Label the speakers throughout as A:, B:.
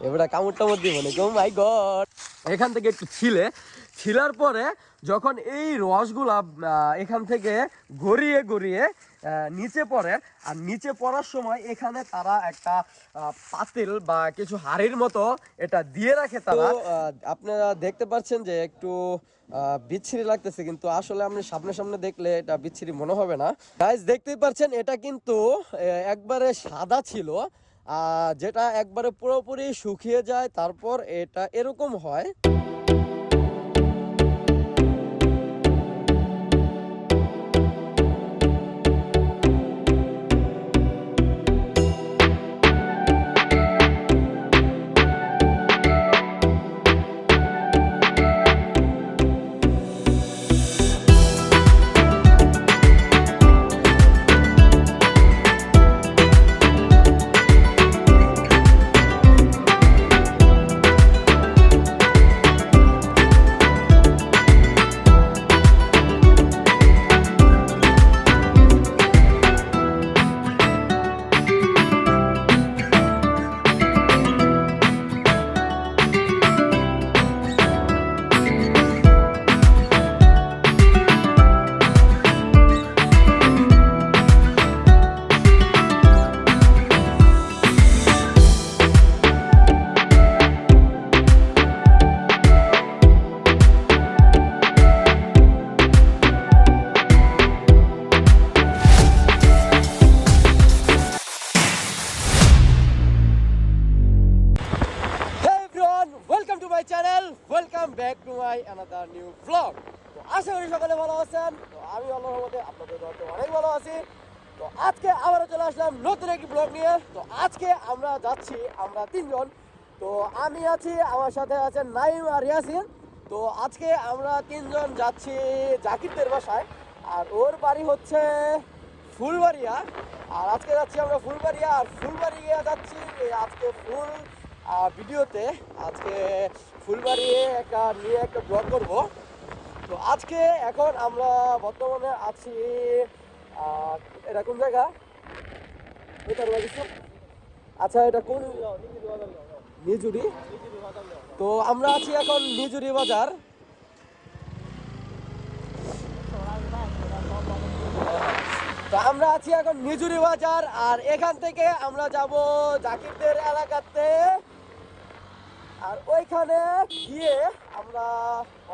A: এবারে কামড় টামড় দিব নাকি? ও মাই গড। এখান থেকে একটু ছিলার পরে যখন এই রসগুলা এখান থেকে গড়িয়ে গড়িয়ে নিচে পড়ে, আর নিচে পড়ার সময় এখানে তারা একটা পাতিল বা কিছু হাড়ির মতো এটা দিয়ে রাখে তারা। আপনারা দেখতে পাচ্ছেন যে একটু বিচ্ছিরি লাগতেছে, কিন্তু আসলে আপনি সামনে সামনে দেখলে এটা বিচ্ছিরি মনে হবে না। গাইস দেখতেই পাচ্ছেন এটা কিন্তু একবারে সাদা ছিল, যেটা একবারে পুরোপুরি শুকিয়ে যায়, তারপর এটা এরকম হয়। Welcome back to my another new blog. তো আশা করি সকালে ভালো আছেন। তো আমি আল্লাহর রহমতে আপনাদের দোয়াতে অনেক ভালো আছি। তো আজকে আবারও চলে আসলাম নতুন একটি ব্লগ নিয়ে। তো আজকে আমরা যাচ্ছি, আমরা তিনজন। তো আমি আছি, আমার সাথে আছেন নাইম আর ইয়াসিন। তো আজকে আমরা তিনজন যাচ্ছি জাকিরদের বাসায়, আর ওর বাড়ি হচ্ছে ফুলবাড়িয়া। আর আজকে যাচ্ছি আমরা ফুলবাড়িয়া, আর ফুলবাড়িয়া যাচ্ছি আজকে ফুল ভিডিওতে। আজকে ফুলবাড়ি নিয়ে একটা ব্লগ করব। তো আজকে এখন আমরা বর্তমানে আছি, এটা কোন জায়গা? আচ্ছা, এটা কোন? নিজুরি। তো আমরা আছি এখন নিজুরি বাজার। তো আমরা আছি এখন নিজুরি বাজার, আর এখান থেকে আমরা যাব জাকিরদের এলাকাতে। আর ওইখানে গিয়ে আমরা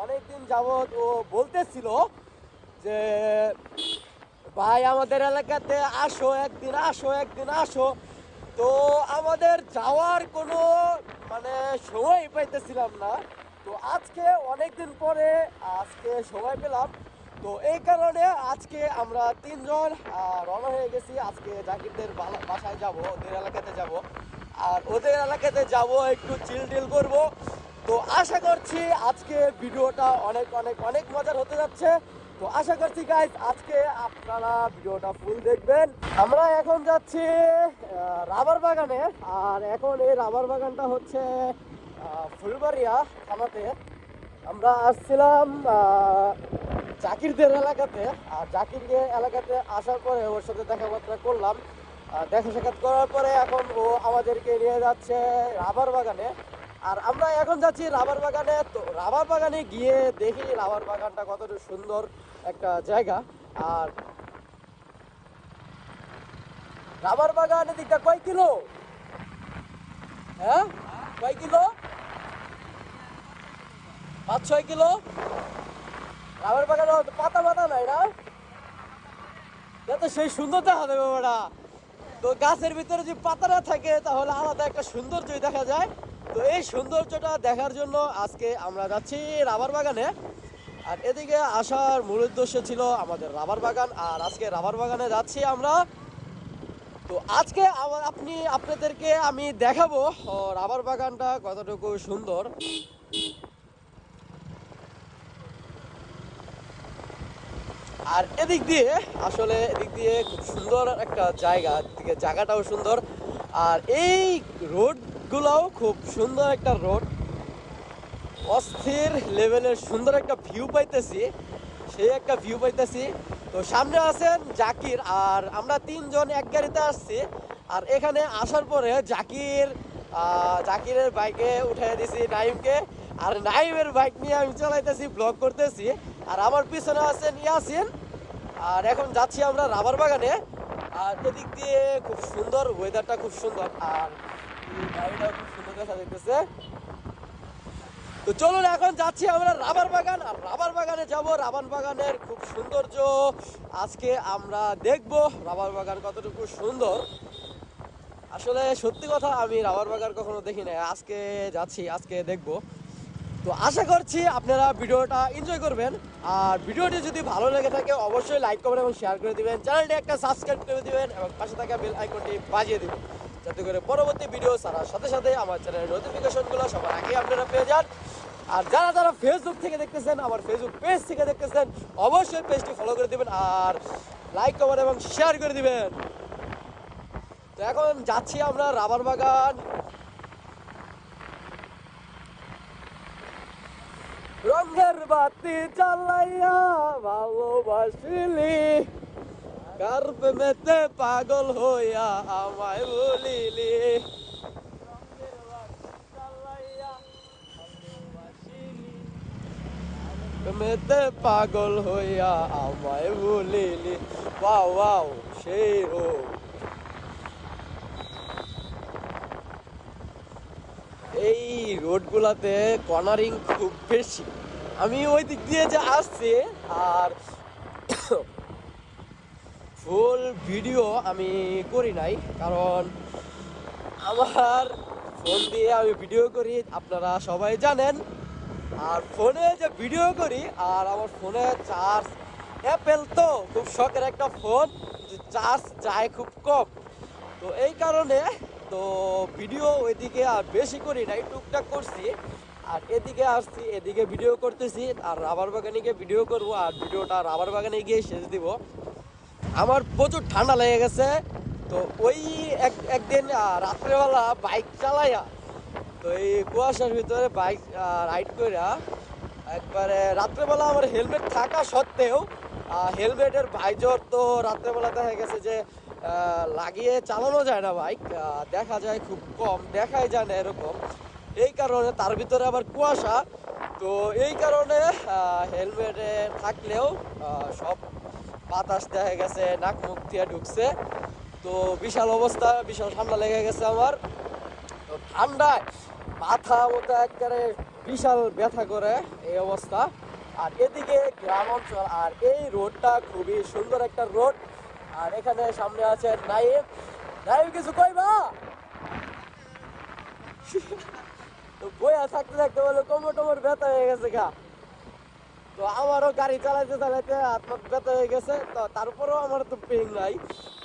A: অনেকদিন যাবত ও বলতেছিল যে ভাই আমাদের এলাকাতে আসো, একদিন আসো, একদিন আসো। তো আমাদের যাওয়ার কোনো সময় পাইতেছিলাম না। তো আজকে অনেকদিন পরে আজকে সময় পেলাম। তো এই কারণে আজকে আমরা তিনজন রওনা হয়ে গেছি। আজকে জাকিরদের বাসায় যাব, ওদের এলাকাতে যাব, আর ওদের এলাকাতে যাব, একটু চিল করব। তো আশা করছি আজকে ভিডিওটা অনেক অনেক অনেক মজার হতে যাচ্ছে। তো আশা করছি গাইস আজকে আপনারা ভিডিওটা ফুল দেখবেন। আমরা এখন যাচ্ছি রাবার বাগানে, আর এখন এই রাবার বাগানটা হচ্ছে ফুলবাড়িয়া থানাতে। আমরা আসছিলাম জাকিরদের এলাকাতে, আর জাকিরদের এলাকাতে আসার পরে ওর সাথে দেখাবার্তা করলাম। দেখা সাক্ষাৎ করার পরে এখন ও আমাদেরকে নিয়ে যাচ্ছে রাবার বাগানে। আর আমরা এখন যাচ্ছি রাবার বাগানে। তো রাবার বাগানে গিয়ে দেখি রাবার বাগানটা কতটা সুন্দর একটা জায়গা। আর রাবার বাগানের দিকটা কয় কিলো? হ্যাঁ, কয় কিলো? 5-6 কিলো। রাবার বাগানে পাতা পাতা নাই না, যাতে সেই সুন্দর দেখা যাবে ওটা। তো গাছের ভিতরে যদি পাতা না থাকে তাহলে আলাদা একটা সৌন্দর্যই দেখা যায়। তো এই সৌন্দর্যটা দেখার জন্য আজকে আমরা যাচ্ছি রাবার বাগানে। আর এদিকে আসার মূল উদ্দেশ্য ছিল আমাদের রাবার বাগান, আর আজকে রাবার বাগানে যাচ্ছি আমরা। তো আজকে আপনাদেরকে আমি দেখাবো রাবার বাগানটা কতটুকু সুন্দর। আর এদিক দিয়ে খুব সুন্দর একটা জায়গাটাও সুন্দর। আর এই রোডগুলোও খুব সুন্দর একটা রোড, অস্থির লেভেলের সুন্দর একটা ভিউ পাইতেছি, তো সামনে আছেন জাকির, আর আমরা তিনজন এক গাড়িতে আসছি। আর এখানে আসার পরে জাকির জাকিরের বাইকে উঠাই দিছি নাইমকে, আর নাইমের বাইক নিয়ে আমি চালাইতেছি, ব্লগ করতেছি। আর আমার পিছনে আছেন ইয়াসিন। আর এখন যাচ্ছি আমরা রাবার বাগানে। আর এদিক দিয়ে খুব সুন্দর, ওয়েদারটা খুব সুন্দর, আর এই গাড়িটাও খুব সুন্দর দেখা যাইতেছে। তো চলুন এখন যাচ্ছি আমরা রাবার বাগান। আর রাবার বাগানে যাব, রাবার বাগানের খুব সৌন্দর্য আজকে আমরা দেখব, রাবার বাগান কতটুকু সুন্দর। আসলে সত্যি কথা, আমি রাবার বাগান কখনো দেখি না, আজকে যাচ্ছি, আজকে দেখব। তো আশা করছি আপনারা ভিডিওটা এনজয় করবেন। আর ভিডিওটি যদি ভালো লেগে থাকে অবশ্যই লাইক করবেন এবং শেয়ার করে দিবেন, চ্যানেলটি একটা সাবস্ক্রাইব করে দিবেন এবং পাশে থাকা বেল আইকনটি বাজিয়ে দিবেন, যাতে করে পরবর্তী ভিডিও ছাড়ার সাথে সাথে আমার চ্যানেলের নোটিফিকেশনগুলো সবার আগে আপনারা পেয়ে যান। আর যারা যারা ফেসবুক থেকে দেখতেছেন, আমার ফেসবুক পেজ থেকে দেখতেছেন, অবশ্যই পেজটি ফলো করে দিবেন আর লাইক কমেন্ট এবং শেয়ার করে দিবেন। তো এখন যাচ্ছি আমরা রাবার বাগান। রঙের বাতি জ্বালাইয়া ভালোবাসিলি, কার প্রেমেতে পাগল হইয়া আমায় বলিলি। প্রেমেতে পাগল হইয়া আমায় বলিলি। ওয়াও ওয়াও, সেই রোড। এই রোডগুলাতে কর্নারিং খুব বেশি। আমি ওই দিক দিয়ে যে আসছি, আর ফুল ভিডিও আমি করি নাই, কারণ আমার ফোন দিয়ে আমি ভিডিও করি, আপনারা সবাই জানেন। আর ফোনে যে ভিডিও করি, আর আমার ফোনে চার্জ, অ্যাপেল তো খুব শখের একটা ফোন, চার্জ যায় খুব কম। তো এই কারণে তো ভিডিও ওইদিকে আর বেশি করি নাই, টুকটাক করছি। আর এদিকে আসছি, এদিকে ভিডিও করতেছি, আর রাবার বাগানে গিয়ে ভিডিও করবো, আর ভিডিওটা রাবার বাগানে গিয়ে শেষ দিব। আমার প্রচুর ঠান্ডা লেগে গেছে। তো ওই একদিন রাত্রেবেলা বাইক চালাইয়া, তো এই কুয়াশার ভিতরে বাইক রাইড কইরা, একবারে রাত্রেবেলা আমার হেলমেট থাকা সত্ত্বেও হেলমেটের ভাইজর তো রাত্রেবেলা দেখা গেছে যে লাগিয়ে চালানো যায় না বাইক, দেখা যায় খুব কম, দেখাই যায় না এরকম। এই কারণে তার ভিতরে আবার কুয়াশা, তো এই কারণে হেলমেটে থাকলেও সব বাতাস দেখা গেছে নাক মুখ দিয়ে ঢুকছে। তো বিশাল অবস্থা, বিশাল ঠান্ডা লেগে গেছে আমার। তো ঠান্ডায় মাথা মতো একেবারে বিশাল ব্যথা করে এই অবস্থা। আর এদিকে গ্রাম অঞ্চল, আর এই রোডটা খুবই সুন্দর একটা রোড। আর এখানে সামনে আছে নাইম। নাইম কিছু কইবা? তো বইয়া থাকতে থাকতে বলে কোমর টোমর ব্যথা হয়ে গেছে গা। তো আমারও গাড়ি চালাইতে চালাইতে হাত মাত ব্যথা হয়ে গেছে। তো তারপরেও আমার তো পেন নাই।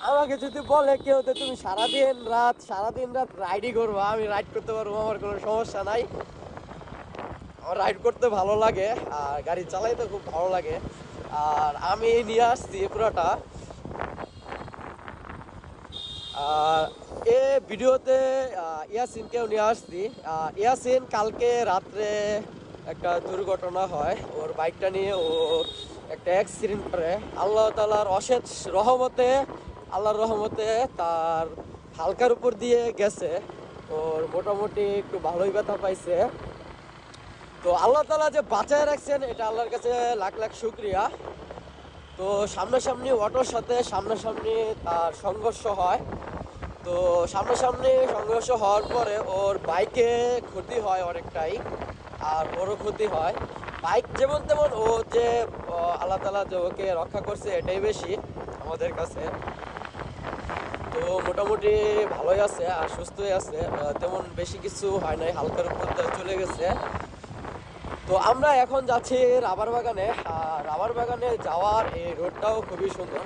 A: আমাকে যদি বলে কেউ যে তুমি সারাদিন রাত রাইডই করবো, আমি রাইড করতে পারবো, আমার কোনো সমস্যা নাই। আমার রাইড করতে ভালো লাগে, আর গাড়ি চালাইতে খুব ভালো লাগে। আর আমি নিয়ে আসছি পুরোটা। আর এ ভিডিওতে ইয়াসিনকেও নিয়ে আসছি। ইয়াসিন কালকে রাত্রে একটা দুর্ঘটনা হয়, ওর বাইকটা নিয়ে ও একটা অ্যাক্সিডেন্ট করে। আল্লাহ তাআলার অশেষ রহমতে, আল্লাহর রহমতে তার হালকার উপর দিয়ে গেছে, ওর মোটামুটি একটু ভালোই ব্যথা পাইছে। তো আল্লাহ তাআলা যে বাঁচায় রাখছেন, এটা আল্লাহর কাছে লাখ লাখ শুকরিয়া। তো সামনাসামনি অটোর সাথে সামনাসামনি তার সংঘর্ষ হয়। তো সামনাসামনি সংঘর্ষ হওয়ার পরে ওর বাইকে ক্ষতি হয় অনেকটাই, আর ওরও ক্ষতি হয়। বাইক যেমন তেমন, ও যে আল্লাহ তাআলা যে ওকে রক্ষা করছে এটাই বেশি আমাদের কাছে। তো মোটামুটি ভালোই আছে আর সুস্থই আছে, তেমন বেশি কিছু হয় নাই, হালকার উপর চলে গেছে। তো আমরা এখন যাচ্ছি রাবার বাগানে। আর রাবার বাগানে যাওয়ার এই রোডটাও খুবই সুন্দর।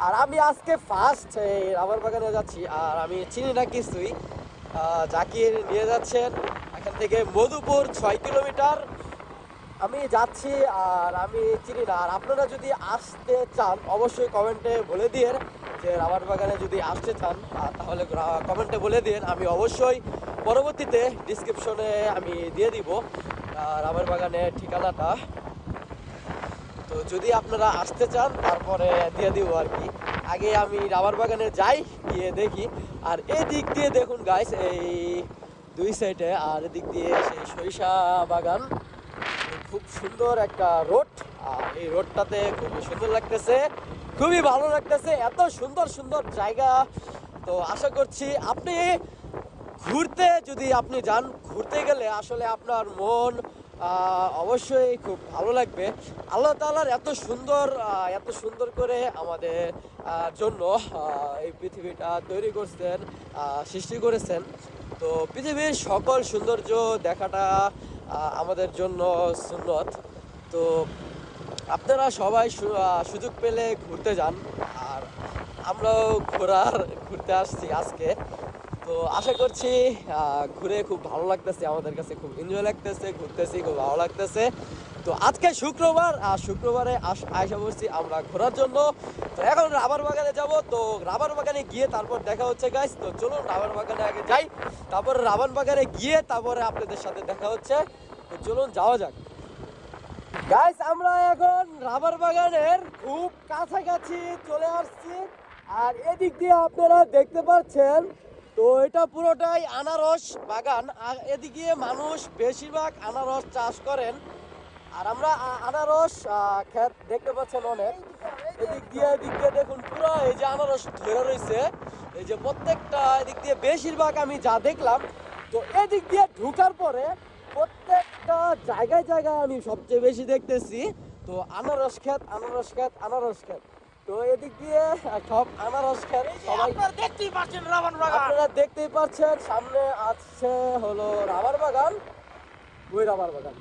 A: আর আমি আজকে ফার্স্ট এই রাবার বাগানে যাচ্ছি, আর আমি চিনি না কিছুই। জাকির নিয়ে যাচ্ছেন এখান থেকে মধুপুর 6 কিলোমিটার আমি যাচ্ছি, আর আমি চিনি না। আর আপনারা যদি আসতে চান অবশ্যই কমেন্টে বলে দিন যে রাবার বাগানে যদি আসতে চান, তাহলে কমেন্টে বলে দিন, আমি অবশ্যই পরবর্তীতে ডিসক্রিপশনে আমি দিয়ে দিব রাবার বাগানের ঠিকানাটা। তো যদি আপনারা আসতে চান তারপরে দিয়ে দিব আর কি। আগে আমি রাবার বাগানে যাই, গিয়ে দেখি। আর এই দিক দিয়ে দেখুন গাইস, এই দুই সাইডে, আর এদিক দিয়ে সেই সরিষা বাগান। খুব সুন্দর একটা রোড, আর এই রোডটাতে খুবই সুন্দর লাগতেছে, খুবই ভালো লাগতেছে, এত সুন্দর সুন্দর জায়গা। তো আশা করছি আপনি ঘুরতে যদি আপনি যান, ঘুরতে গেলে আসলে আপনার মন অবশ্যই খুব ভালো লাগবে। আল্লাহ তাআলার এত সুন্দর করে আমাদের জন্য এই পৃথিবীটা তৈরি করছেন, সৃষ্টি করেছেন। তো পৃথিবীর সকল সৌন্দর্য দেখাটা আমাদের জন্য সুন্নত। তো আপনারা সবাই সুযোগ পেলে ঘুরতে যান, আর আমরাও ঘুরতে আসছি আজকে। তো আশা করছি ঘুরে খুব ভালো লাগতেছে, আমাদের কাছে খুব এনজয় লাগতেছে, ঘুরতেছি খুব ভালো লাগতেছে। তো আজকে শুক্রবার, আর শুক্রবারে আশা করছি আমরা ঘোরার জন্য। তো এখন রাবার বাগানে যাব, তো রাবার বাগানে গিয়ে তারপর দেখা হচ্ছে গাইস। তো চলুন রাবার বাগানে আগে যাই, তারপর রাবার বাগানে গিয়ে তারপরে আপনাদের সাথে দেখা হচ্ছে। তো চলুন যাওয়া যাক গাইস। আমরা এখন রাবার বাগানের খুব কাছাকাছি চলে আসছি, আর এদিক দিয়ে আপনারা দেখতে পাচ্ছেন, তো এটা পুরোটাই আনারস বাগান। আর এদিকে মানুষ বেশিরভাগ আনারস চাষ করেন, আর আমরা আনারস ক্ষেত দেখতে পাচ্ছেন অনেক। এদিক দিয়ে দেখুন পুরো এই যে আনারস ধরে রয়েছে, এই যে প্রত্যেকটা এদিক দিয়ে বেশিরভাগ আমি যা দেখলাম। তো এদিক দিয়ে ঢুকার পরে প্রত্যেকটা জায়গায় জায়গায় আমি সবচেয়ে বেশি দেখতেছি তো আনারস ক্ষেত, আনারস ক্ষেত, আনারস ক্ষেত। তো এদিক দিয়ে সব আনারস ক্ষেত, সবাই
B: দেখতেই পাচ্ছেন রাবার বাগান।
A: আপনারা দেখতেই পাচ্ছেন সামনে আছে হলো রাবার বাগান, ওই রাবার বাগান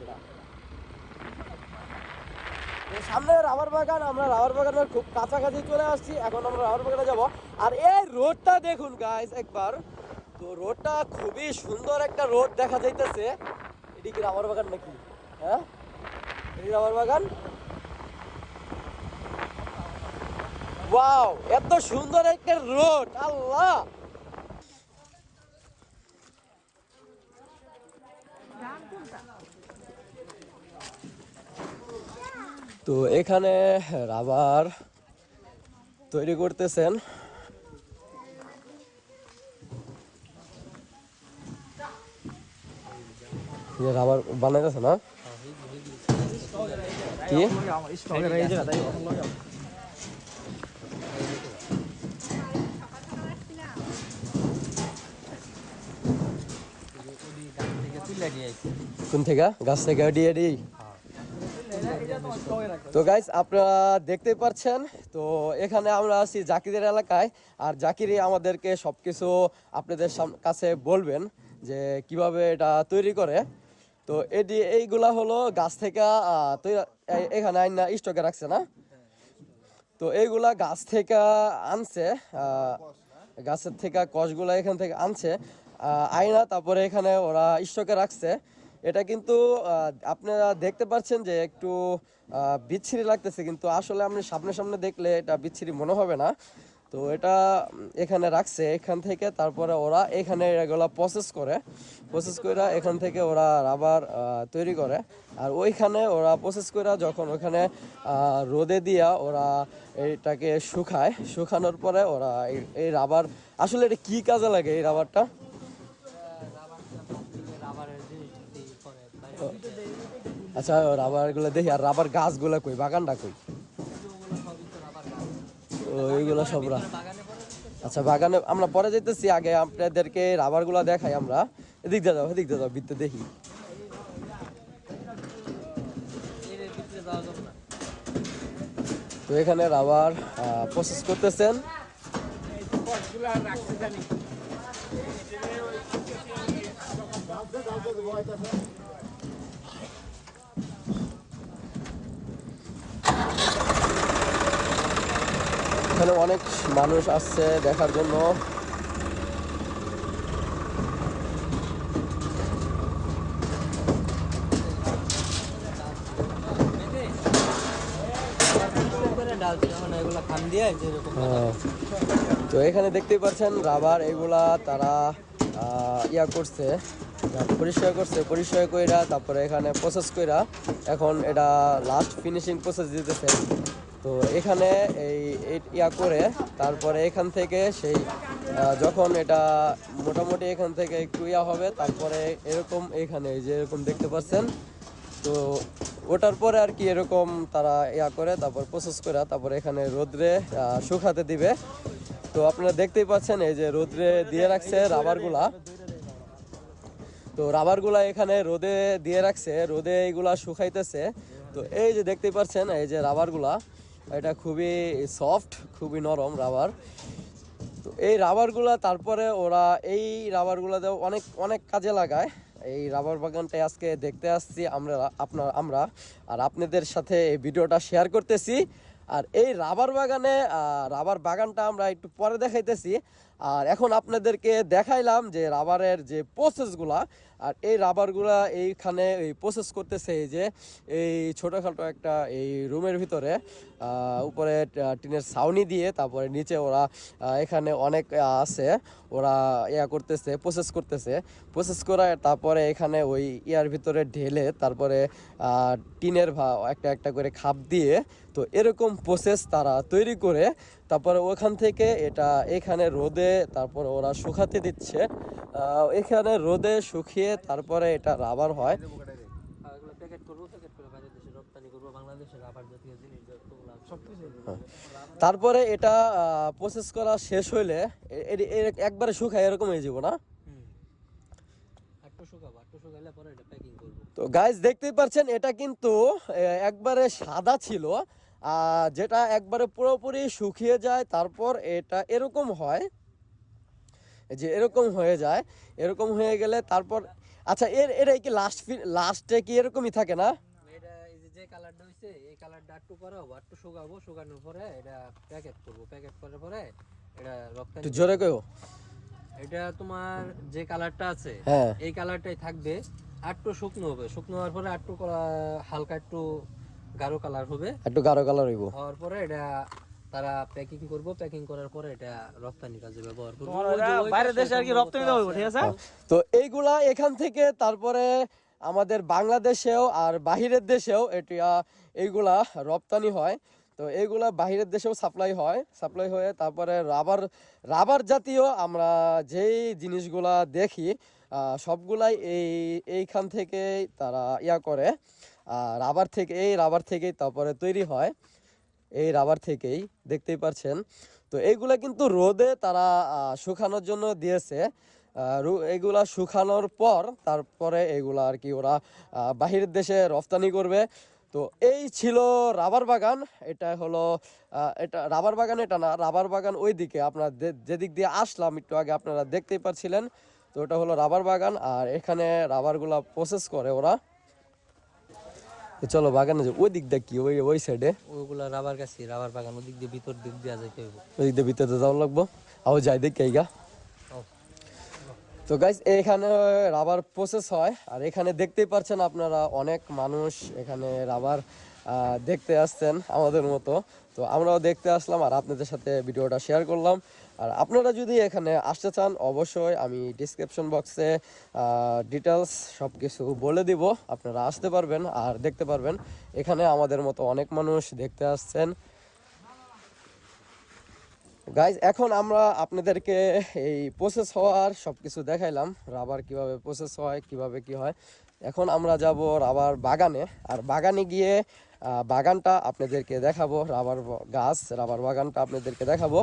A: সামনে রাবার বাগান। আমরা রাবার বাগানের খুব কাছাকাছি চলে আসছি, এখন আমরা রাবার বাগানে যাব। আর এই রোডটা দেখুন গাইস একবার, তো রোডটা খুবই সুন্দর একটা রোড দেখা যাইতেছে। এটি কি রাবার বাগান নাকি? হ্যাঁ, এটি রাবার বাগান। ওয়াও, এত সুন্দর একটা রোড, আল্লাহ। তো এখানে রাবার তৈরি করতেছেন। রাবার বানাইতেছে না কি? কোন থেকে? গাছ থেকে দিয়ে দিই। তো গাইস আপনারা দেখতে পাচ্ছেন, তো এখানে আমরা আছি জাকিরের এলাকায়, আর জাকিরই আমাদেরকে সবকিছু আপনাদের কাছে বলবেন যে কিভাবে এটা তৈরি করে। তো এইগুলা হলো গাছ থেকে এখানে আইনা স্টকে রাখছে না, তো এইগুলা গাছ থেকে আনছে, গাছের থেকে কষগুলা এখান থেকে আনছে আয়না, তারপরে এখানে ওরা স্টকে রাখছে। এটা কিন্তু আপনারা দেখতে পাচ্ছেন যে একটু বিচ্ছিরি লাগতেছে, কিন্তু আসলে আপনি সামনে সামনে দেখলে এটা বিচ্ছিরি মনে হবে না। তো এটা এখানে রাখছে, এখান থেকে তারপরে ওরা এখানে এগুলা প্রসেস করে এখান থেকে ওরা রাবার তৈরি করে। আর ওইখানে ওরা প্রসেস করে যখন ওখানে রোদে দিয়া ওরা এইটাকে শুকানোর পরে ওরা এই রাবার, আসলে এটা কি কাজে লাগে এই রাবারটা? আচ্ছা, রাবার গুলো দেখি। আর রাবার গাছগুলা কই, বাগানটা কই? ওইগুলো সবরা। আচ্ছা, বাগানে আমরা পরে যেতেছি, আগে আপনাদেরকে রাবার গুলা দেখাই। আমরা এদিক দিয়ে যাও ভিতরে দেখি। তো এখানে রাবার প্রসেস করতেছেন। এখানে অনেক মানুষ আসছে দেখার জন্য। তো এখানে দেখতেই পাচ্ছেন রাবার এগুলা তারা করছে, পরিষ্কার কইরা তারপরে এখানে প্রসেস কইরা এখন এটা লাস্ট ফিনিশিং প্রসেস দিতেছে। তো এখানে ইয়া করে তারপরে এখান থেকে সেই যখন এটা মোটামুটি এখান থেকে একটু ইয়া হবে তারপরে এরকম এখানে এই যে এরকম দেখতে পাচ্ছেন। তো ওটার পরে আর কি এরকম তারা ইয়া করে তারপর প্রসেস করে তারপর এখানে রোদ্রে শুকাতে দিবে। তো আপনারা দেখতেই পাচ্ছেন এই যে রোদ্রে দিয়ে রাখছে রাবারগুলা। তো রাবারগুলা এখানে রোদে দিয়ে রাখছে, রোদে এইগুলা শুকাইতেছে। তো এই যে দেখতেই পাচ্ছেন এই যে রাবারগুলা, এটা খুবই সফট, খুবই নরম রাবার। তো এই রাবারগুলা তারপরে ওরা এই রাবারগুলাতেও অনেক অনেক কাজে লাগায়। এই রাবার বাগানটাই আজকে দেখতে আসছি আমরা আর আপনাদের সাথে এই ভিডিওটা শেয়ার করতেছি। আর এই রাবার বাগানটা আমরা একটু পরে দেখাইতেছি। আর এখন আপনাদেরকে দেখাইলাম যে রাবারের যে প্রসেসগুলা, আর এই রাবারগুলা এইখানে এই প্রসেস করতেছে এই যে এই ছোটোখাটো একটা এই রুমের ভিতরে উপরে টিনের ছাউনি দিয়ে, তারপরে নিচে ওরা এখানে অনেক আছে, ওরা করতেছে, প্রসেস করা, তারপরে এখানে ওই ইয়ার ভিতরে ঢেলে তারপরে টিনের একটা একটা করে খাপ দিয়ে, তো এরকম প্রসেস তারা তৈরি করে তারপরে ওখান থেকে এটা এখানে রোদে তারপরে ওরা শুকাতে দিচ্ছে। এখানে রোদে শুকিয়ে তারপরে এটা রাবার হয়। তারপরে এটা প্রসেস করা শেষ হইলে একবারে শুকায় এরকম হয়ে যাব না। তো গাইস দেখতেই পাচ্ছেন এটা কিন্তু একবারে সাদা ছিল, যেটা একবারে পুরোপুরি শুকিয়ে যায় তারপর এটা এরকম হয়, যে এরকম হয়ে যায়। এরকম হয়ে গেলে তারপর আচ্ছা এটা কি লাস্টে কি এরকমই থাকে না?
C: এটা এই যে কালারটা হইছে এই কালারটা একটু করাবো, একটু শুকাবো, শুকানোর পরে এটা প্যাকেট করব, প্যাকেট করার পরে এটা রপ্তানি।
A: একটু জোরে কইও।
C: এটা তোমার যে কালারটা আছে
A: হ্যাঁ,
C: এই কালারটাই থাকবে, একটু শুকনো হবে, শুকনো হওয়ার পরে একটু হালকা একটু গাঢ় কালার হবে,
A: একটু গাঢ় কালার হইব।
C: হওয়ার পরে এটা তারা প্যাকিং করব, প্যাকিং করার পরে এটা রপ্তানি কাজে ব্যবহার করব।
B: বাইরের দেশে আর কি রপ্তানি দেওয়া হবে, ঠিক আছে?
A: তো এইগুলা এখান থেকে তারপরে আমাদের বাংলাদেশেও আর বাহিরের দেশেও এইগুলা রপ্তানি হয়। তো এইগুলা বাহিরের দেশেও সাপ্লাই হয়ে তারপরে রাবার জাতীয় আমরা যেই জিনিসগুলা দেখি সবগুলাই এইখান থেকেই তারা করে, এই রাবার থেকেই তারপরে তৈরি হয়, এই রাবার থেকেই দেখতেই পাচ্ছেন। তো এইগুলা কিন্তু রোদে তারা শুকানোর জন্য দিয়েছে। এগুলা শুকানোর পর তারপরে এগুলা আর কি ওরা বাহিরের দেশে রপ্তানি করবে। তো এই ছিল রাবার বাগান। এটা হলো এটা রাবার বাগান, এটা না, রাবার বাগান ওই দিকে আপনারা যেদিক দিয়ে আসলাম একটু আগে আপনারা দেখতেই পাচ্ছিলেন। তো ওটা হলো রাবার বাগান, আর এখানে রাবারগুলা প্রসেস করে ওরা। চলো বাগানে যাই, ওই দিক দেখ কি ওই সাইডে
C: ওইগুলা রাবার গাছি, রাবার বাগান ওদিক দিয়ে ভিতর দিক দিয়ে যাইতে হবে,
A: ওই দিক দিয়ে ভিতরে যাওয়া লাগবো। আও যাই দেখি এইগা। তো গাইস এখানে রাবার প্রসেস হয়, আর এখানে দেখতেই পাচ্ছেন আপনারা অনেক মানুষ এখানে রাবার দেখতে আসছেন আমাদের মতো। তো আমরাও দেখতে আসলাম আর আপনাদের সাথে ভিডিওটা শেয়ার করলাম। আর আপনারা যদি এখানে আসতে চান অবশ্যই আমি ডিসক্রিপশন বক্সে ডিটেলস সব কিছু বলে দিব, আপনারা আসতে পারবেন আর দেখতে পারবেন। এখানে আমাদের মতো অনেক মানুষ দেখতে আসছেন। গাইজ এখন আমরা আপনাদেরকে এই প্রসেস হওয়ার সব কিছু দেখাইলাম, রাবার কিভাবে প্রসেস হয়, কিভাবে কি হয়। এখন আমরা যাব রাবার বাগানে, আর বাগানে গিয়ে বাগানটা আপনাদেরকে দেখাবো, রাবার বাগানটা আপনাদেরকে দেখাবো।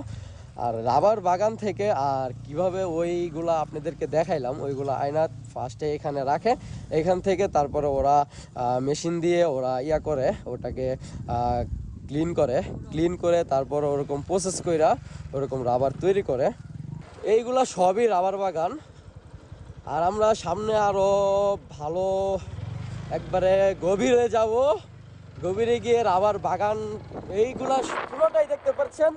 A: আর রাবার বাগান থেকে আর কিভাবে ওইগুলা আপনাদেরকে দেখাইলাম, ওইগুলা আয়না ফার্স্টে এখানে রাখে, এখান থেকে তারপরে ওরা মেশিন দিয়ে ওরা করে ওটাকে ক্লিন করে তারপর ওরকম প্রসেস কইরা ওরকম রাবার তৈরি করে। এইগুলা সবই রাবার বাগান। আর আমরা সামনে আরো ভালো একবারে গভীরে যাব, গভীরে গিয়ে রাবার বাগান এইগুলা পুরোটাই দেখতে পাচ্ছেন।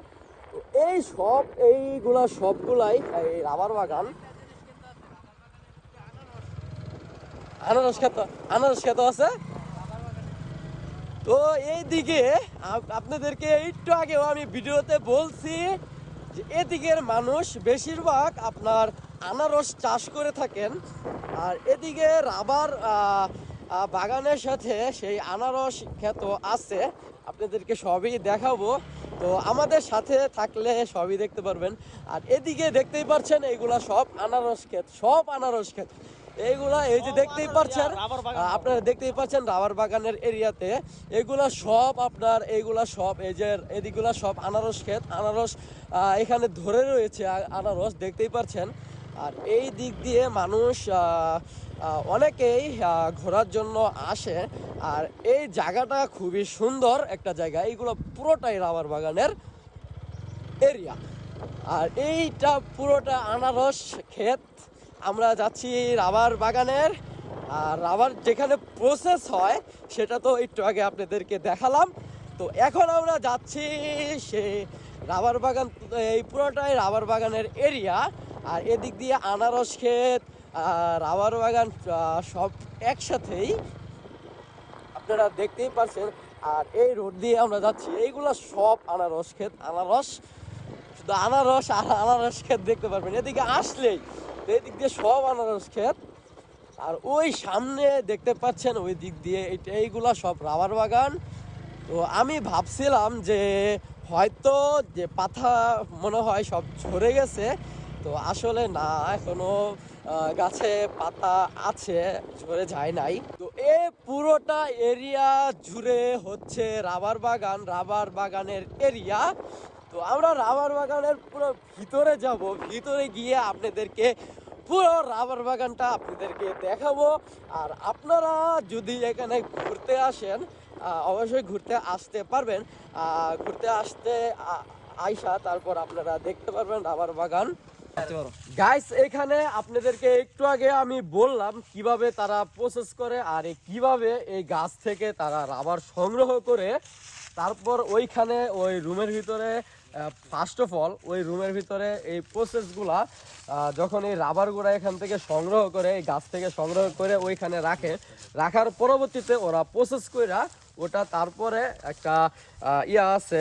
A: এইগুলা সবগুলাই এই রাবার বাগান। আনারস ক্ষেত আছে। তো এইদিকে আপনাদেরকে একটু আগেও আমি ভিডিওতে বলছি যে এদিকের মানুষ বেশিরভাগ আপনার আনারস চাষ করে থাকেন, আর এদিকে রাবার বাগানের সাথে সেই আনারস ক্ষেত আছে। আপনাদেরকে সবই দেখাবো। তো আমাদের সাথে থাকলে সবই দেখতে পারবেন। আর এদিকে দেখতেই পাচ্ছেন এইগুলা সব আনারস ক্ষেত, সব আনারস ক্ষেত এইগুলা, এই যে দেখতেই পাচ্ছেন, আপনারা দেখতেই পাচ্ছেন রাবার বাগানের এরিয়াতে এগুলা সব আপনার, এইগুলা সব এই যে এদিকগুলা সব আনারস ক্ষেত, আনারস এখানে ধরে রয়েছে আনারস দেখতেই পাচ্ছেন। আর এই দিক দিয়ে মানুষ অনেকেই ঘোরার জন্য আসে। আর এই জায়গাটা খুবই সুন্দর একটা জায়গা, এইগুলো পুরোটাই রাবার বাগানের এরিয়া। আর এইটা পুরোটা আনারস ক্ষেত। আমরা যাচ্ছি রাবার বাগানের, আর রাবার যেখানে প্রসেস হয় সেটা তো একটু আগে আপনাদেরকে দেখালাম। তো এখন আমরা যাচ্ছি সে রাবার বাগান, এই পুরোটাই রাবার বাগানের এরিয়া। আর এদিক দিয়ে আনারস ক্ষেত, রাবার বাগান সব একসাথেই আপনারা দেখতেই পাচ্ছেন। আর এই রোড দিয়ে আমরা যাচ্ছি, এইগুলো সব আনারস ক্ষেত, আনারস, শুধু আনারস আর আনারস ক্ষেত দেখতে পারবেন এদিকে আসলেই। তো এদিক দিয়ে সব আনারস ক্ষেত। আর ওই সামনে দেখতে পাচ্ছেন ওই দিক দিয়ে এইগুলা সব রাবার বাগান। তো আমি ভাবছিলাম যে হয়তো যে পাতা মনে হয় সব ঝরে গেছে, তো আসলে না, এখনো গাছে পাতা আছে, ঝরে যায় নাই। তো এই পুরোটা এরিয়া জুড়ে হচ্ছে রাবার বাগান, রাবার বাগানের এরিয়া। তো আমরা রাবার বাগানের পুরো ভিতরে যাব, ভিতরে গিয়ে আপনাদেরকে পুরো রাবার বাগানটা আপনাদেরকে দেখাবো। আর আপনারা যদি এখানে ঘুরতে আসেন, অবশ্যই ঘুরতে আসতে পারবেন। ঘুরতে আসতে আইসা তারপর আপনারা দেখতে পারবেন রাবার বাগান। গাইস, এখানে আপনাদেরকে একটু আগে আমি বললাম কিভাবে তারা প্রসেস করে আর কিভাবে এই গাছ থেকে তারা রাবার সংগ্রহ করে তারপর ওইখানে ওই রুমের ভিতরে, ফার্স্ট অফ অল ওই রুমের ভিতরে এই প্রসেসগুলা যখন এই রাবারগুলা এখান থেকে সংগ্রহ করে, এই গাছ থেকে সংগ্রহ করে ওইখানে রাখে, রাখার পরবর্তীতে ওরা প্রসেস কইরা ওটা তারপরে একটা ইয়া আছে,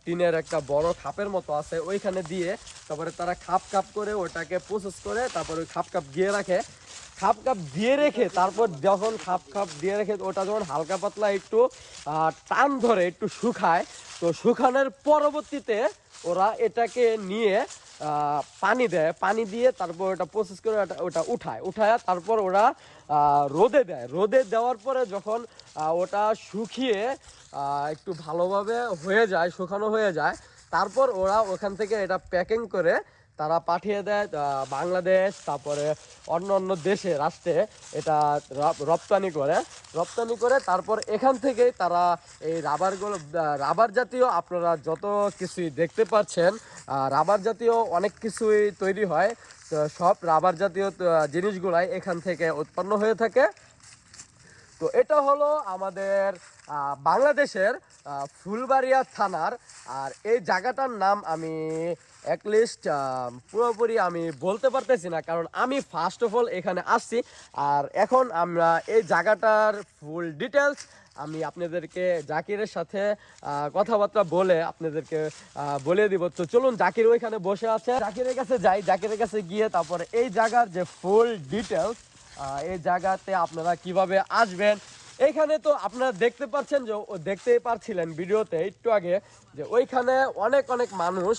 A: টিনের একটা বড় খাপের মতো আছে, ওইখানে দিয়ে তারপরে তারা খাপ খাপ করে ওটাকে প্রসেস করে তারপরে ওই খাপ খাপ দিয়ে রাখে। খাপ খাপ দিয়ে রেখে তারপর যখন খাপ খাপ দিয়ে রেখে ওটা যখন হালকা পাতলা একটু টান ধরে একটু শুকায়, তো শুকানোর পরবর্তীতে ওরা এটাকে নিয়ে পানি দেয়, পানি দিয়ে তারপর ওটা প্রসেস করে ওটা উঠায় তারপর ওরা রোদে দেয়। রোদে দেওয়ার পরে যখন ওটা শুকিয়ে একটু ভালোভাবে হয়ে যায়, শুকানো হয়ে যায়, তারপর ওরা ওখান থেকে এটা প্যাকিং করে তারা পাঠিয়ে দেয় বাংলাদেশ, তারপরে অন্য অন্য দেশে, রাষ্ট্রে এটা রপ্তানি করে তারপর এখান থেকেই তারা এই রাবারগুলো, রাবার জাতীয় আপনারা যত কিছুই দেখতে পাচ্ছেন, রাবার জাতীয় অনেক কিছুই তৈরি হয়। তো সব রাবার জাতীয় জিনিসগুলাই এখান থেকে উৎপন্ন হয়ে থাকে। তো এটা হলো আমাদের বাংলাদেশের ফুলবাড়িয়া থানার। আর এই জায়গাটার নাম আমি অ্যাটলিস্ট পুরোপুরি আমি বলতে পারতেছি না, কারণ আমি ফার্স্ট অফ অল এখানে আসছি। আর এখন আমরা এই জায়গাটার ফুল ডিটেলস আমি আপনাদেরকে জাকিরের সাথে কথাবার্তা বলে আপনাদেরকে বলে দিব। তো চলুন, জাকির ওইখানে বসে আছে, জাকিরের কাছে যাই। জাকিরের কাছে গিয়ে তারপরে এই জায়গার যে ফুল ডিটেলস, এই জায়গাতে আপনারা কিভাবে আসবেন, এইখানে তো আপনারা দেখতে পাচ্ছেন, যে দেখতেই পারছিলেন ভিডিওতে একটু আগে, যে ওইখানে অনেক অনেক মানুষ,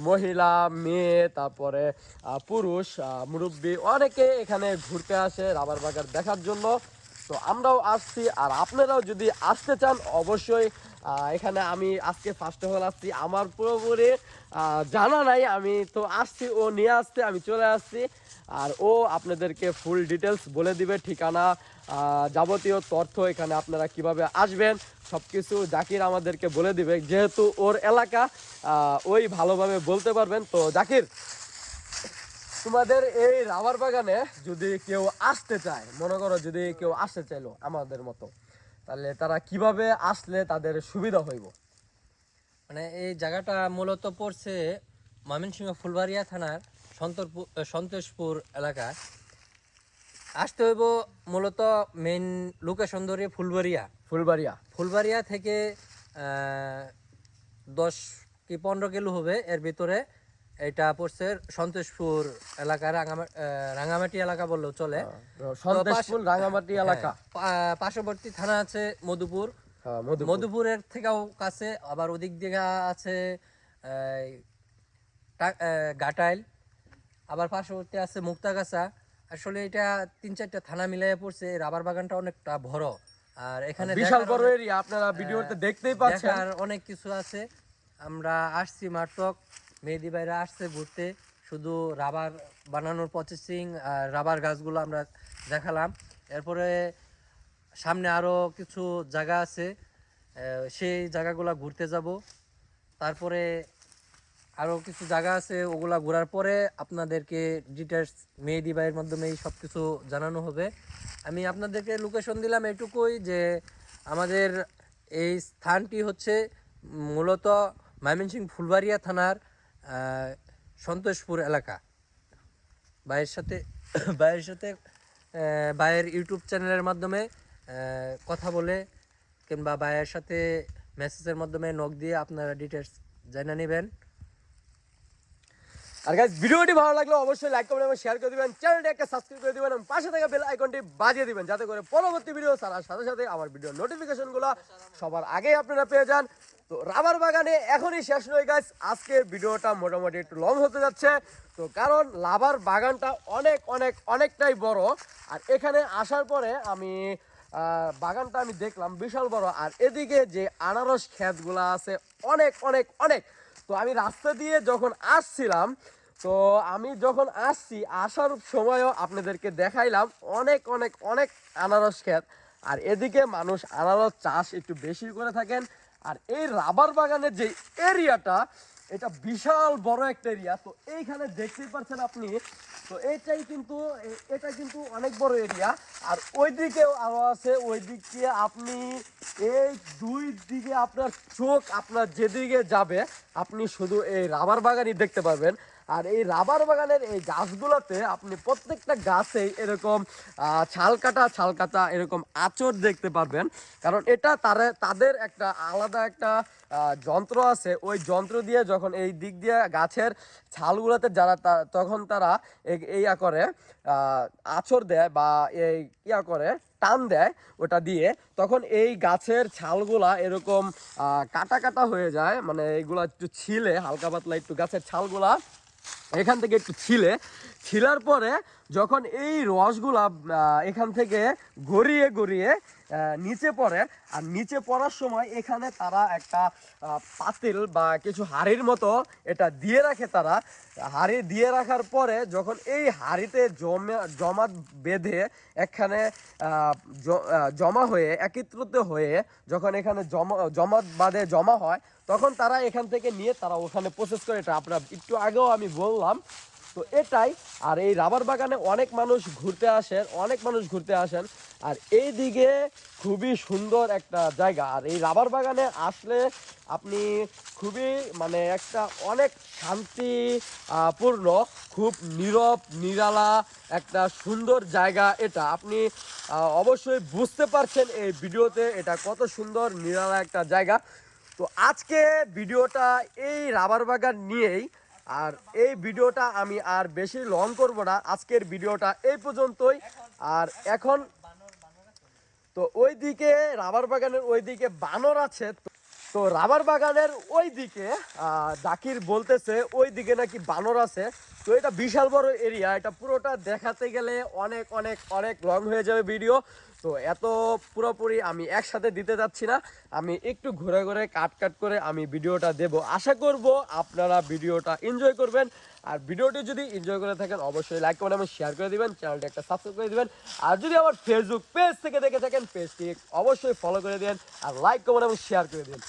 A: মহিলা, মেয়ে, তারপরে পুরুষ, মুরব্বী, অনেকে এখানে ঘুরতে আসে রাবার বাগান দেখার জন্য। তো আমরাও আসছি, আর আপনারাও যদি আসতে চান অবশ্যই এখানে আমি আজকে ফার্স্ট অফ অল আসছি, আমার পুরোপুরি জানা নাই, আমি তো আসছি, ও নিয়ে আসতে আমি চলে আসছি। আর ও আপনাদেরকে ফুল ডিটেলস বলে দিবে, ঠিকানা, যাবতীয় তথ্য, এখানে আপনারা কিভাবে আসবেন সব কিছু জাকির আমাদেরকে বলে দিবে, যেহেতু ওর এলাকা, ওই ভালোভাবে বলতে পারবেন। তো জাকির, তোমাদের এই রাবার বাগানে যদি কেউ আসতে চায়, মনে করো যদি কেউ আসতে চাইলো আমাদের মতো, তাহলে তারা কিভাবে আসলে তাদের সুবিধা হইব?
C: মানে এই জায়গাটা মূলত পড়ছে ময়মনসিংহ ফুলবাড়িয়া থানার সন্তোষপুর এলাকায়। আসতে হইব মূলত মেইন লোকেশন ধরে ফুলবাড়িয়া থেকে 10 কি 15 কিলো হবে, এর ভিতরে এটা পড়ছে সন্তোষপুর এলাকার, রাঙামাটি এলাকা বললেও চলে।
A: সন্তোষপুর রাঙামাটি এলাকা।
C: পার্শ্ববর্তী থানা আছে মধুপুর,
A: হ্যাঁ, মধুপুর।
C: মধুপুরের থেকেও কাছে, আবার ওদিক দিকে আছে এই, ঘাটাইল, আবার পার্শ্ববর্তী আছে মুক্তাগাছা। আসলে এটা 3-4টা থানা মিলিয়ে পড়ছে। রাবার বাগানটা অনেকটা বড়, আর এখানে
A: বিশাল
C: দেখার
A: বড়
C: অনেক-
A: এরিয়া, আপনারা ভিডিওতে দেখতেই পাচ্ছেন।
C: দেখার অনেক কিছু আছে। আমরা আসছি মাত্রক, মেহেদি ভাইরা আসছে ঘুরতে, শুধু রাবার বানানোর প্রসেসিং আর রাবার গাছগুলো আমরা দেখালাম। এরপরে সামনে আরও কিছু জায়গা আছে, সেই জায়গাগুলো ঘুরতে যাব। তারপরে আরও কিছু জায়গা আছে, ওগুলা ঘোরার পরে আপনাদেরকে ডিটেলস মেহেদি ভাইয়ের মাধ্যমেই সব কিছু জানানো হবে। আমি আপনাদেরকে লোকেশন দিলাম এটুকুই, যে আমাদের এই স্থানটি হচ্ছে মূলত ময়মনসিংহ ফুলবাড়িয়া থানার সন্তোষপুর এলাকা। ভাইয়ের সাথে ভাইয়ের ইউটিউব চ্যানেলের মাধ্যমে কথা বলে কিংবা ভাইয়ের সাথে মেসেজের মাধ্যমে নক দিয়ে আপনারা ডিটেলস জেনে নেবেন।
A: আর গাইস, ভিডিওটি ভালো লাগলে অবশ্যই লাইক কমেন্ট এবং শেয়ার করে দিবেন, চ্যানেলটি একটা সাবস্ক্রাইব করে দিবেন এবং পাশে থাকা বেল আইকনটি বাজিয়ে দিবেন, যাতে করে পরবর্তী ভিডিও ছাড়ার সাথে সাথে আমার ভিডিওর নোটিফিকেশনগুলো সবার আগেই আপনারা পেয়ে যান। তো রাবার বাগানে এখনই শেষ নয় গাইস, আজকের ভিডিওটা মোটামুটি একটু লং হতে যাচ্ছে। তো কারণ রাবার বাগানটা অনেকটাই বড়, আর এখানে আসার পরে আমি বাগানটা আমি দেখলাম বিশাল বড়, আর এদিকে যে আনারস ক্ষেতগুলো আছে অনেক। তো আমি রাস্তা দিয়ে যখন আসছিলাম, তো আমি যখন আসার সময়ও আপনাদেরকে দেখাইলাম অনেক আনারস ক্ষেত, আর এদিকে মানুষ আনারস চাষ একটু বেশি করে থাকেন। আর এই রাবার বাগানের যে এরিয়াটা, এটা বিশাল বড় একটা এরিয়া। তো এইখানে দেখতেই পাচ্ছেন আপনি, তো এটা কিন্তু অনেক বড় এরিয়া। আর ওইদিকেও আরো আছে, ওইদিকে আপনি এই দুই দিকে আপনার চোখ আপনার যেদিকে যাবে আপনি শুধু এই রাবার বাগানই দেখতে পারবেন। আর এই রাবার বাগানের এই গাছগুলোতে আপনি প্রত্যেকটা গাছেই এরকম ছাল কাটা এরকম আঁচড় দেখতে পারবেন, কারণ এটা তাদের একটা আলাদা একটা যন্ত্র আছে। ওই যন্ত্র দিয়ে যখন এই দিক দিয়ে গাছের ছালগুলোতে তখন তারা ইয়া করে আঁচড় দেয় বা এই করে টান দেয় ওটা দিয়ে, তখন এই গাছের ছালগুলা এরকম কাটা হয়ে যায়। মানে এইগুলা একটু ছিলে, হালকা পাতলা একটু গাছের ছালগুলা এখান থেকে একটু ছিলার পরে যখন এই রসগুলা এখান থেকে গড়িয়ে নিচে পড়ে, আর নিচে পড়ার সময় এখানে তারা একটা পাতিল বা কিছু হাঁড়ির মতো এটা দিয়ে রাখে। তারা হাঁড়ি দিয়ে রাখার পরে যখন এই হাঁড়িতে জমা বেঁধে এখানে জমা হয়ে একত্রিত হয়ে যখন এখানে জমা হয়, তখন তারা এখান থেকে নিয়ে তারা ওখানে প্রসেস করে। এটা আপনারা একটু আগেও আমি বললাম। তো এটাই। আর এই রাবার বাগানে অনেক মানুষ ঘুরতে আসেন, আর এই দিকে খুবই সুন্দর একটা জায়গা। আর এই রাবার বাগানে আসলে আপনি খুবই মানে একটা অনেক শান্তি পূর্ণ, খুব নীরব নিরালা একটা সুন্দর জায়গা। এটা আপনি অবশ্যই বুঝতে পারছেন এই ভিডিওতে এটা কত সুন্দর নিরালা একটা জায়গা। তো আজকে ভিডিওটা এই রাবার বাগান নিয়েই, আর এই ভিডিওটা আমি আর বেশি লং করব না, আজকের ভিডিওটা এই পর্যন্তই। আর এখন তো ওইদিকে রাবার বাগানের ওইদিকে বানর আছে। তো রাবার বাগানের ওইদিকে জাকির বলতেছে ওইদিকে নাকি বানর আছে। তো এটা বিশাল বড় এরিয়া, এটা পুরোটা দেখাতে গেলে অনেক লং হয়ে যাবে ভিডিও। তো এত পুরোপুরি আমি একসাথে দিতে যাচ্ছি না, আমি একটু ঘুরে কাট করে আমি ভিডিওটা দেব। আশা করব আপনারা ভিডিওটা এনজয় করবেন। আর ভিডিওটি যদি এনজয় করে থাকেন অবশ্যই লাইক কমেন্ট এবং শেয়ার করে দিবেন, চ্যানেলটি একটা সাবস্ক্রাইব করে দিবেন। আর যদি আমার ফেসবুক পেজ থেকে দেখে থাকেন পেজটি অবশ্যই ফলো করে দিন আর লাইক কমেন্ট এবং শেয়ার করে দিন।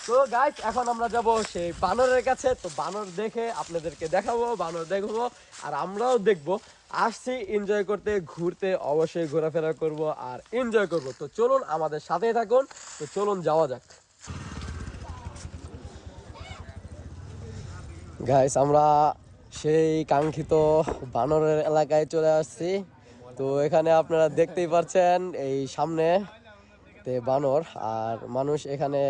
A: তো গাইস, এখন আমরা যাব সেই বানরের কাছে। তো বানর দেখে আপনাদেরকে দেখাবো, বানর দেখবো আর আমরাও দেখবো। আসছি এনজয় করতে, ঘুরতে, অবশ্যই ঘোরাফেরা করব আর এনজয় করব। তো চলুন আমাদের সাথেই থাকুন। তো চলুন যাওয়া যাক। গাইস, আমরা সেই কাঙ্ক্ষিত বানরের এলাকায় চলে আসছি। তো এখানে আপনারা দেখতেই পাচ্ছেন এই সামনে বানর, আর মানুষ এখানে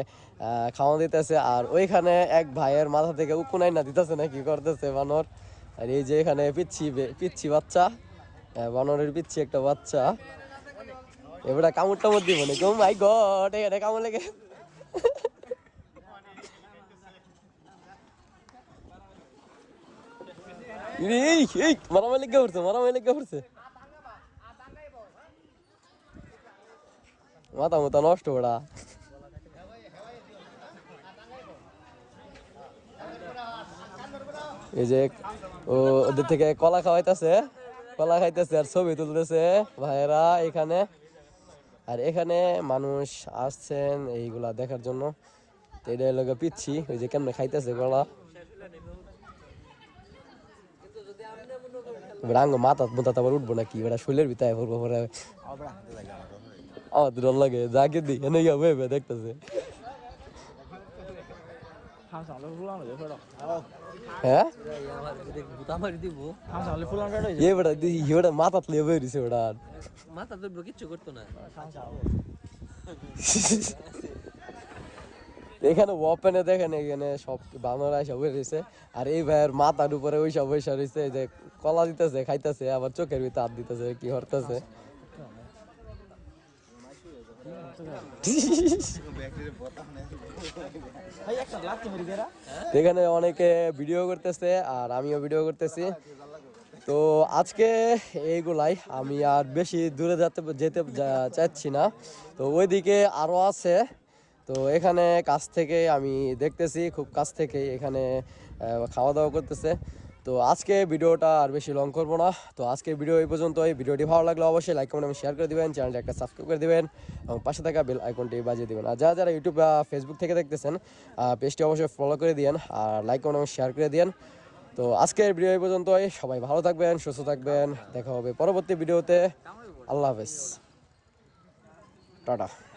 A: খাওয়া দিতেছে। আর ওইখানে এক ভাইয়ের মাথা থেকে উকুনাই না দিতেছে না কি করতেছে বানর। আর এই যে এখানে পিচ্ছি বাচ্চা, বানরের পিচ্ছি একটা বাচ্চা। এবারে কামড় টামড় দিব না ও মাই গড এখানে কামড় লেগে এই মারামারি লেগে পড়ছে মাথা মতো নষ্ট ওরা এই যে ওদের থেকে কলা খাইতেছে আর ছবি তুলতেছে ভাইয়েরা এখানে আর এখানে মানুষ আসছেন এইগুলা দেখার জন্য এটা লোক পিচ্ছি ওই যে কেমনে খাইতেছে কলা রাঙ্গ মাথা আবার উঠবো নাকি ওরা শৈলের ভিতরে পড়বো পরে আমার ডর লাগে যাকে দিই এনে গিয়ে দেখতেছে হ্যাঁ এবার মাথা লিয়ে বেরিয়েছে ওটা
C: মাথা তো কিচ্ছু করতো না
A: এখানে ওপেনে দেখেন এখানে সব বানর সব রয়েছে আর এই ভাইয়ের মাথার উপরে ওই সব বৈশা রয়েছে যে কলা দিতেছে খাইতেছে আবার চোখের ভিতরে হাত দিতেছে কি হরতেছে এখানে অনেকে ভিডিও করতেছে আর আমিও ভিডিও করতেছি তো আজকে এইগুলাই আমি আর বেশি দূরে যেতে চাচ্ছি না তো ওইদিকে আরো আছে তো এখানে কাছ থেকে আমি দেখতেছি খুব কাছ থেকে এখানে খাওয়া দাওয়া করতেছে তো আজকে ভিডিওটা আর বেশি লং করবো না তো আজকে ভিডিও এই পর্যন্তই ভিডিওটি ভালো লাগলে অবশ্যই লাইক কমেন্ট এবং শেয়ার করে দিবেন চ্যানেলটা একটা সাবস্ক্রাইব করে দিবেন এবং পাশে থাকা বেল আইকনটি বাজিয়ে দিবেন আর যারা ইউটিউব বা ফেসবুক থেকে দেখতেছেন পেজটি অবশ্যই ফলো করে দিন আর লাইক কমেন্ট এবং শেয়ার করে দিন তো আজকের ভিডিও এই পর্যন্তই সবাই ভালো থাকবেন সুস্থ থাকবেন দেখা হবে পরবর্তী ভিডিওতে আল্লাহ হাফেজ টাটা